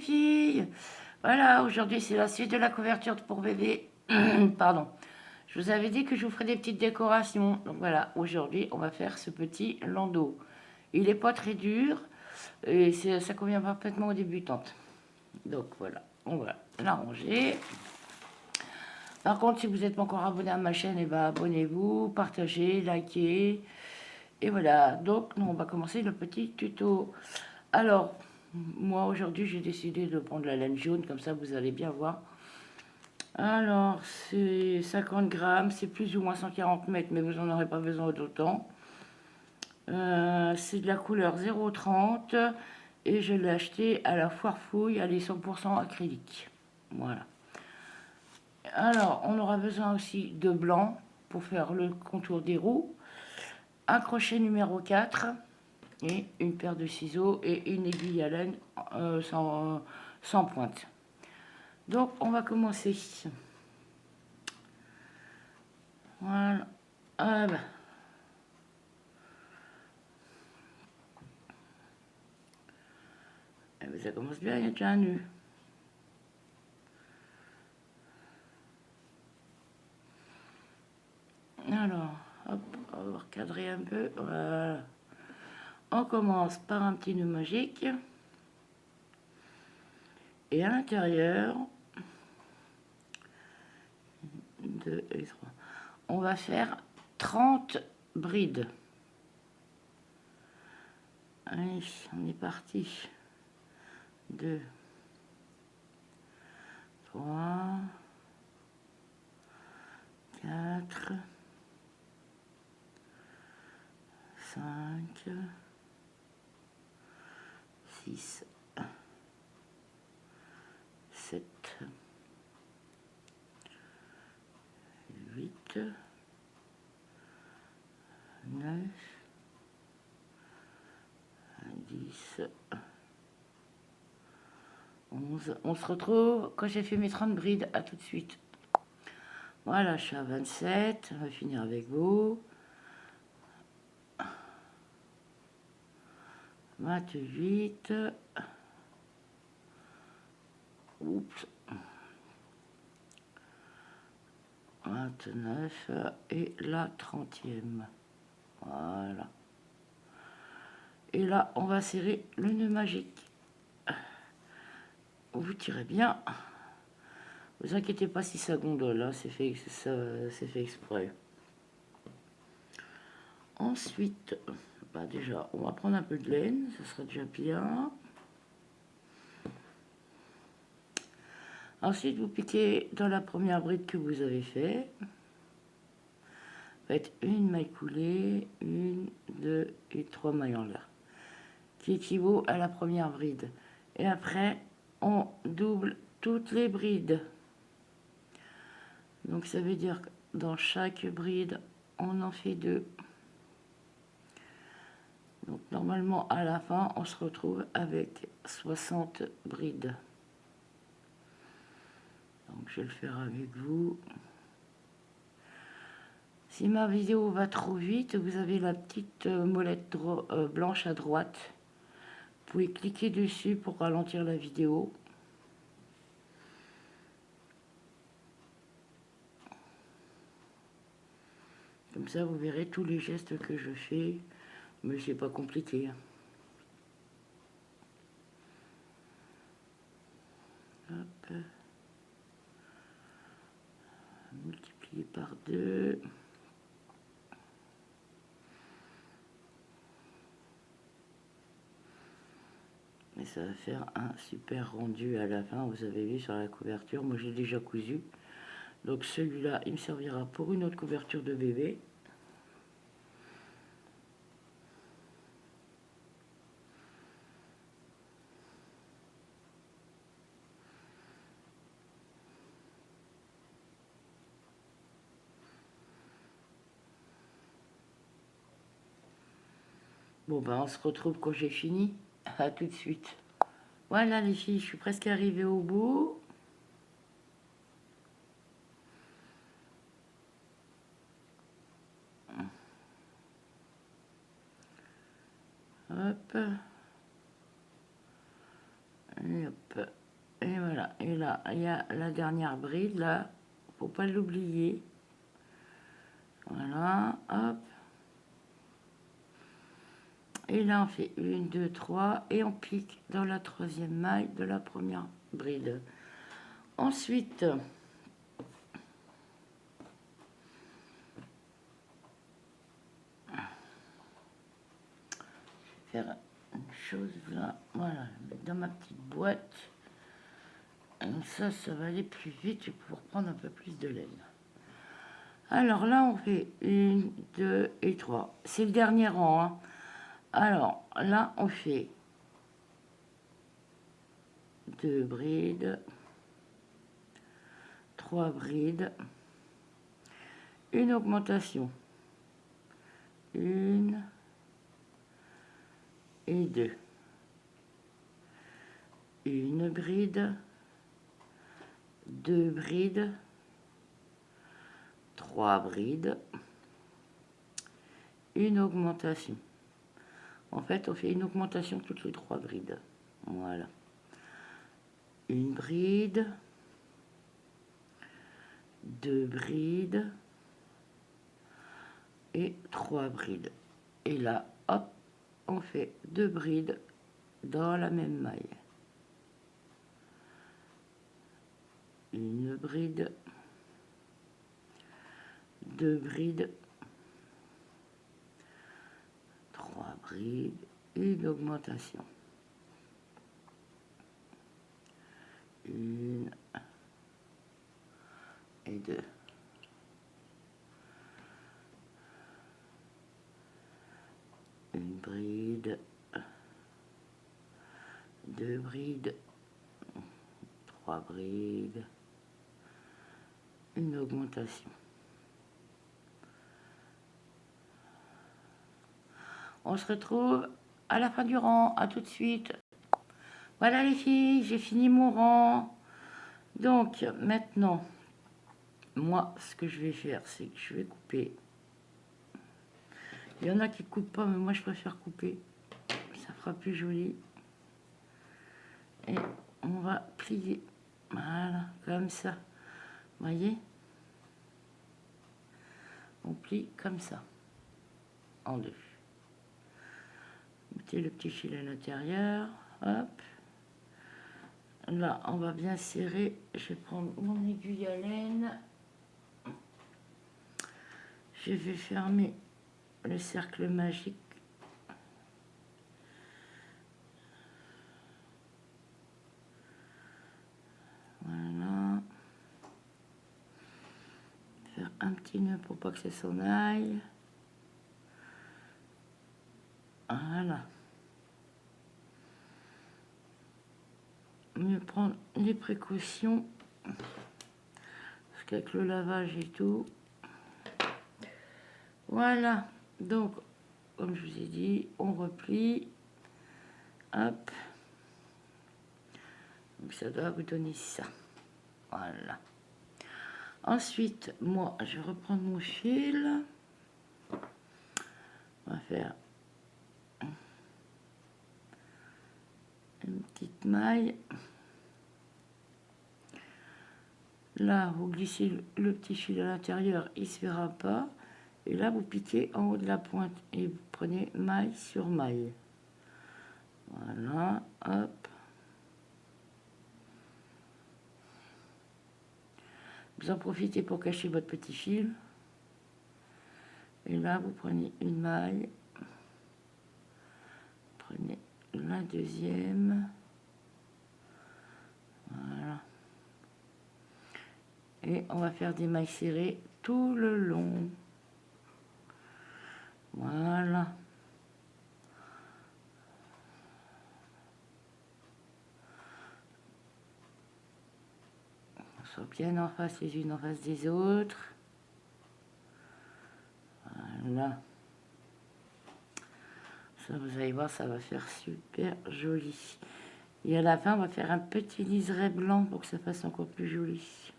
filles. Voilà, aujourd'hui c'est la suite de la couverture pour bébé. Pardon. Je vous avais dit que je vous ferais des petites décorations. Donc voilà, aujourd'hui on va faire ce petit landau. Il n'est pas très dur et ça convient parfaitement aux débutantes. Donc voilà, on va l'arranger. Par contre, si vous n'êtes pas encore abonné à ma chaîne, eh ben, abonnez-vous, partagez, likez. Et voilà, donc nous on va commencer le petit tuto. Alors, moi aujourd'hui j'ai décidé de prendre la laine jaune, comme ça vous allez bien voir. Alors, c'est 50 grammes, c'est plus ou moins 140 mètres, mais vous n'en aurez pas besoin d'autant. C'est de la couleur 0,30 et je l'ai acheté à la Foire Fouille, elle est 100% acrylique. Voilà. Alors, on aura besoin aussi de blanc pour faire le contour des roues. Un crochet numéro 4 et une paire de ciseaux et une aiguille à laine sans pointe. Donc, on va commencer. Voilà. Ah ben. Eh ben, ça commence bien, il y a déjà un nœud. Alors, hop, on va recadrer un peu. Voilà. On commence par un petit nœud magique. Et à l'intérieur, 2 et 3, on va faire 30 brides. Allez, on est parti. 2, 3, 4, 5, 6, 7, 8, 9, 10, 11. On se retrouve quand j'ai fait mes 30 brides. À tout de suite. Voilà, je suis à 27. On va finir avec vous. 28. Oups. 29 et la 30e. Voilà. Et là, on va serrer le nœud magique. Vous tirez bien. Vous inquiétez pas si ça gondole, hein, c'est fait exprès. Ensuite, bah déjà, on va prendre un peu de laine, ça sera déjà bien. Ensuite, vous piquez dans la première bride que vous avez fait. Faites une maille coulée, 1, 2 et 3 mailles en l'air, qui équivaut à la première bride. Et après, on double toutes les brides. Donc ça veut dire que dans chaque bride, on en fait 2. Donc normalement, à la fin, on se retrouve avec 60 brides. Donc je vais le faire avec vous. Si ma vidéo va trop vite, vous avez la petite molette blanche à droite. Vous pouvez cliquer dessus pour ralentir la vidéo. Comme ça, vous verrez tous les gestes que je fais. Mais c'est pas compliqué. Hop. Multiplier par 2. Et ça va faire un super rendu à la fin. Vous avez vu sur la couverture, moi j'ai déjà cousu. Donc celui-là, il me servira pour une autre couverture de bébé. Bon ben on se retrouve quand j'ai fini. À tout de suite. Voilà les filles, je suis presque arrivée au bout. Hop. Et hop. hop, et voilà. Et là, il y a la dernière bride, là, faut pas l'oublier. Voilà, hop. Et là, on fait 1, 2, 3, et on pique dans la troisième maille de la première bride. Ensuite, je vais faire une chose là, voilà, je vais mettre dans ma petite boîte. Comme ça va aller plus vite, je vais pouvoir prendre un peu plus de laine. Alors là, on fait 1, 2 et 3. C'est le dernier rang, hein. Alors là, on fait 2 brides, 3 brides, une augmentation, 1 et 2, une bride, 2 brides, 3 brides, une augmentation. En fait, on fait une augmentation toutes les 3 brides. Voilà. Une bride, 2 brides et 3 brides. Et là, hop, on fait 2 brides dans la même maille. Une bride, 2 brides, 3 brides, une augmentation. Une et 2. Une bride, 2 brides, 3 brides, une augmentation. On se retrouve à la fin du rang. À tout de suite. Voilà les filles, j'ai fini mon rang. Donc maintenant, moi, ce que je vais faire, c'est que je vais couper. Il y en a qui ne coupent pas, mais moi, je préfère couper. Ça fera plus joli. Et on va plier. Voilà, comme ça. Vous voyez? On plie comme ça. En deux. Mettez le petit fil à l'intérieur. Hop. Là, on va bien serrer. Je vais prendre mon aiguille à laine. Je vais fermer le cercle magique. Voilà. Faire un petit nœud pour pas que ça s'en aille. Voilà. Mieux prendre les précautions. Parce qu'avec le lavage et tout. Voilà. Donc, comme je vous ai dit, on replie. Hop. Donc ça doit vous donner ça. Voilà. Ensuite, moi, je vais reprendre mon fil. On va faire une petite maille. Là, vous glissez le petit fil à l'intérieur, il ne se verra pas. Et là, vous piquez en haut de la pointe et vous prenez maille sur maille. Voilà, hop. Vous en profitez pour cacher votre petit fil. Et là, vous prenez une maille. Prenez la deuxième. Voilà. Et on va faire des mailles serrées tout le long. Voilà. On soit bien en face les unes en face des autres. Voilà. Ça, vous allez voir, ça va faire super joli. Et à la fin, on va faire un petit liseré blanc pour que ça fasse encore plus joli.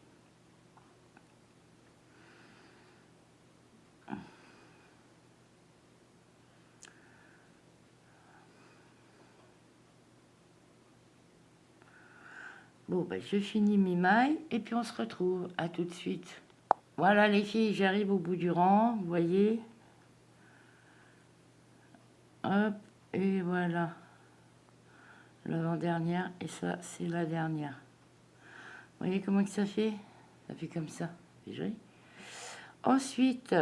Bon, ben, je finis mes mailles et puis on se retrouve. À tout de suite. Voilà les filles, j'arrive au bout du rang, vous voyez. Hop, et voilà. L'avant-dernière, et ça, c'est la dernière. Vous voyez comment que ça fait? Ça fait comme ça. C'est joli. Ensuite,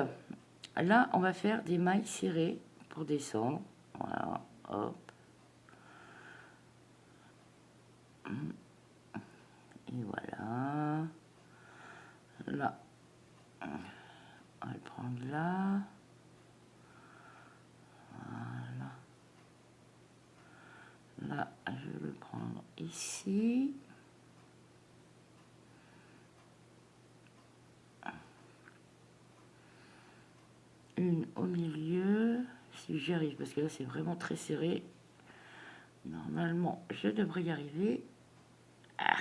là, on va faire des mailles serrées pour descendre. Voilà, hop. Et voilà. Là, on va le prendre là. Voilà. Là, je vais le prendre ici. Une au milieu, si j'y arrive, parce que là, c'est vraiment très serré. Normalement, je devrais y arriver. Ah.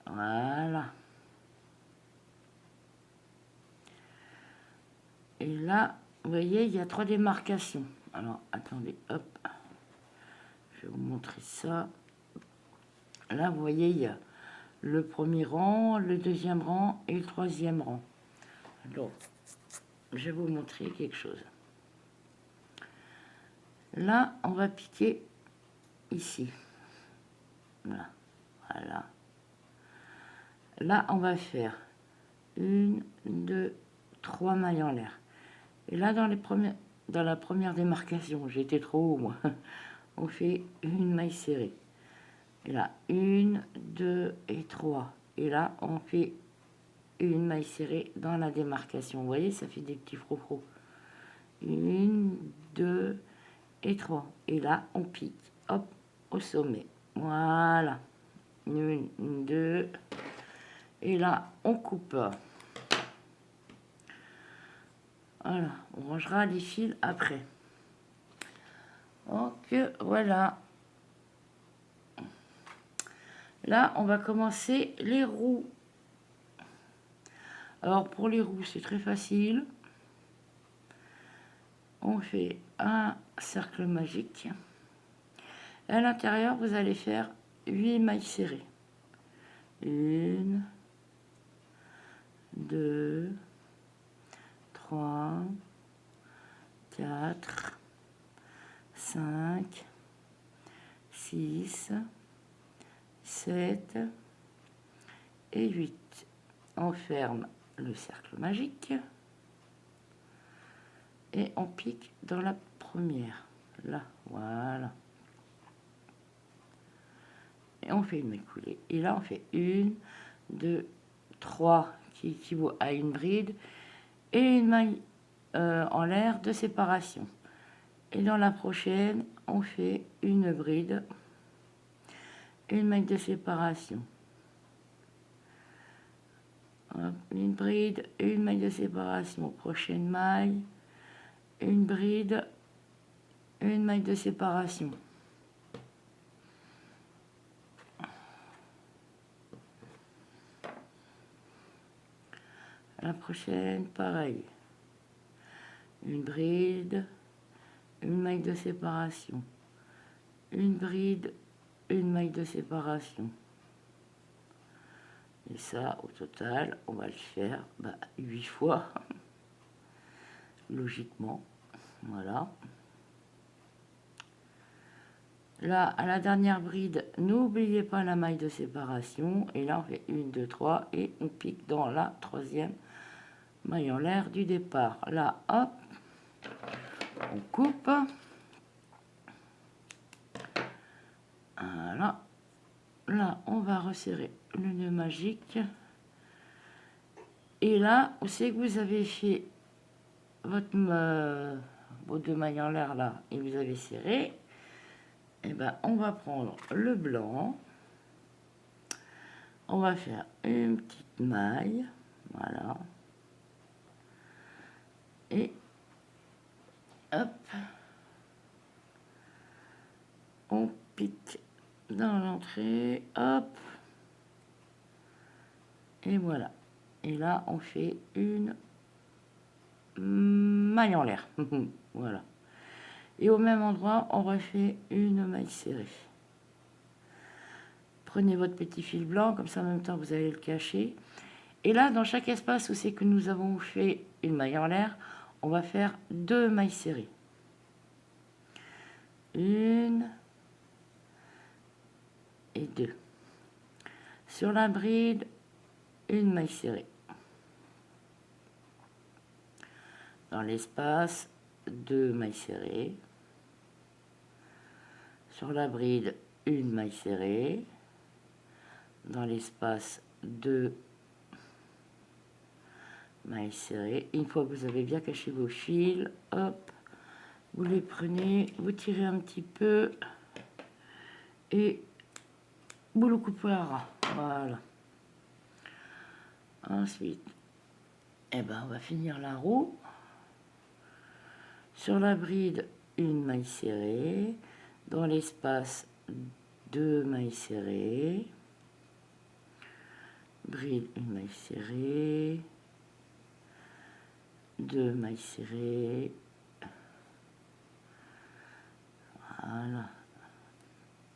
Voilà. Et là, vous voyez, il y a 3 démarcations. Alors, attendez, hop. Je vais vous montrer ça. Là, vous voyez, il y a le premier rang, le deuxième rang et le troisième rang. Donc, je vais vous montrer quelque chose. Là, on va piquer ici. Voilà. Voilà. Là, on va faire 1, 2, 3 mailles en l'air. Et là, dans la première démarcation, j'étais trop haut, moi. On fait une maille serrée. Et là, 1, 2 et 3. Et là, on fait une maille serrée dans la démarcation. Vous voyez, ça fait des petits frou-frou. 1, 2 et 3. Et là, on pique. Hop, au sommet. Voilà. 1, 2. Et là, on coupe. Voilà, on rangera les fils après. Donc, voilà. Là, on va commencer les roues. Alors, pour les roues, c'est très facile. On fait un cercle magique. Et à l'intérieur, vous allez faire 8 mailles serrées. 1, 2, 3, 4, 5, 6, 7 et 8. On ferme le cercle magique et on pique dans la première. Là, voilà. Et on fait une maille coulée. Et là, on fait 1, 2, 3 qui équivaut à une bride et une maille en l'air de séparation. Et dans la prochaine, on fait une bride, une maille de séparation. Hop, une bride, une maille de séparation. Prochaine maille, une bride, une maille de séparation. La prochaine, pareil. Une bride, une maille de séparation. Une bride, une maille de séparation. Et ça, au total, on va le faire 8 fois, logiquement. Voilà. Là, à la dernière bride, n'oubliez pas la maille de séparation. Et là, on fait 1, 2, 3 et on pique dans la troisième maille en l'air du départ. Là, hop, on coupe. Voilà. Là, on va resserrer le nœud magique. Et là, où c'est que vous avez fait vos 2 mailles en l'air là et vous avez serré, et ben on va prendre le blanc. On va faire une petite maille. Voilà. Et hop, on pique dans l'entrée, hop, et voilà. Et là, on fait une maille en l'air. Voilà. Et au même endroit, on refait une maille serrée. prenez votre petit fil blanc, comme ça en même temps vous allez le cacher. Et là, dans chaque espace où c'est que nous avons fait une maille en l'air, on va faire 2 mailles serrées. Une et 2. Sur la bride, une maille serrée. Dans l'espace, 2 mailles serrées. Sur la bride, une maille serrée. Dans l'espace, 2 mailles serrées. Une fois que vous avez bien caché vos fils, hop, vous les prenez, vous tirez un petit peu et vous le coupez à ras. Voilà. Ensuite, eh ben, on va finir la roue. Sur la bride, une maille serrée. Dans l'espace, 2 mailles serrées. Bride, une maille serrée. 2 mailles serrées. Voilà.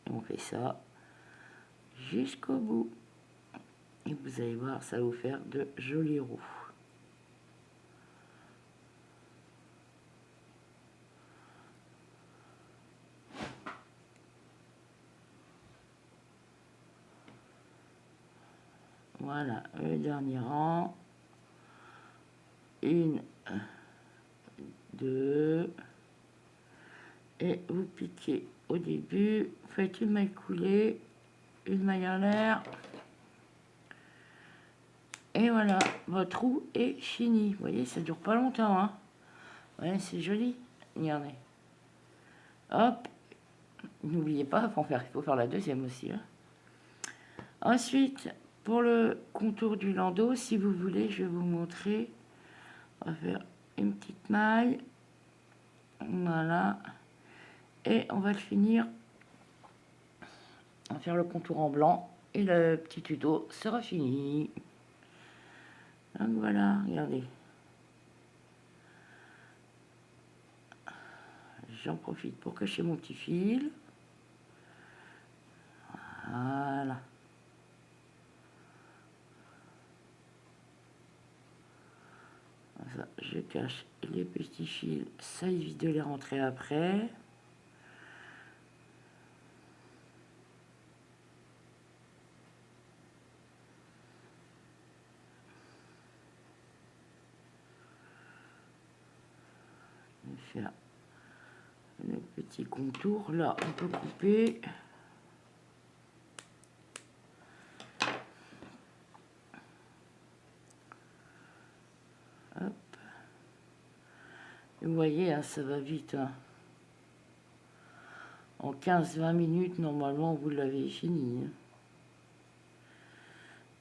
Et on fait ça jusqu'au bout. Et vous allez voir, ça va vous faire de jolies roues. Voilà, le dernier rang. 1, 2. Et vous piquez au début. Faites une maille coulée, une maille en l'air. Et voilà, votre roue est finie. Vous voyez, ça dure pas longtemps, hein. Ouais, c'est joli. Regardez. Hop. N'oubliez pas, il faut faire la deuxième aussi, hein. Ensuite, pour le contour du landau, si vous voulez, je vais vous montrer. On va faire une petite maille. Voilà. Et on va le finir. On va faire le contour en blanc. Et le petit tuto sera fini. Donc voilà, regardez. J'en profite pour cacher mon petit fil. Voilà. Ça, je cache les petits fils, ça évite de les rentrer après. Je vais faire le petit contour. Là, on peut couper. Hop. Et vous voyez, hein, ça va vite, hein. En 15-20 minutes, normalement, vous l'avez fini, hein.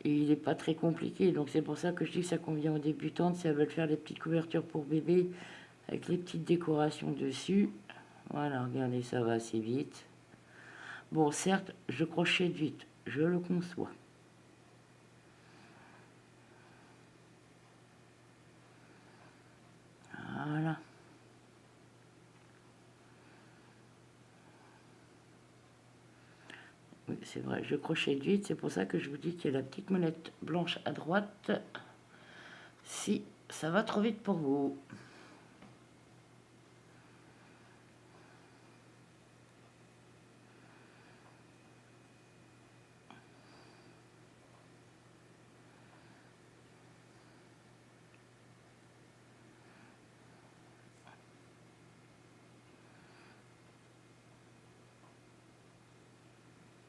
Et il n'est pas très compliqué, donc c'est pour ça que je dis que ça convient aux débutantes si elles veulent faire les petites couvertures pour bébé avec les petites décorations dessus. Voilà, regardez, ça va assez vite. Bon, certes, je crochette vite, je le conçois. Voilà. Oui, c'est vrai, je crochette vite, c'est pour ça que je vous dis qu'il y a la petite molette blanche à droite. Si ça va trop vite pour vous.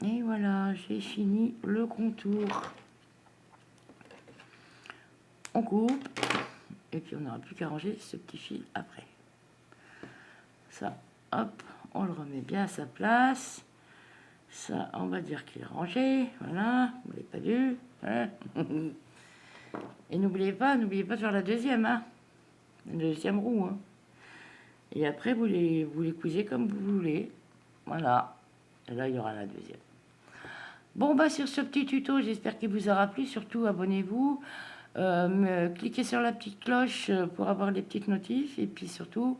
Et voilà, j'ai fini le contour. On coupe. Et puis on n'aura plus qu'à ranger ce petit fil après. Ça, hop, on le remet bien à sa place. Ça, on va dire qu'il est rangé. Voilà, vous l'avez pas vu, hein. Et n'oubliez pas de faire la deuxième, hein. La deuxième roue, hein. Et après, vous les cousez comme vous voulez. Voilà. Et là, il y aura la deuxième. Bon, bah, sur ce petit tuto, j'espère qu'il vous aura plu. Surtout, abonnez-vous. Cliquez sur la petite cloche pour avoir les petites notifs. Et puis surtout,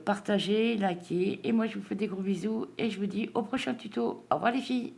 partagez, likez. Et moi, je vous fais des gros bisous. Et je vous dis au prochain tuto. Au revoir les filles.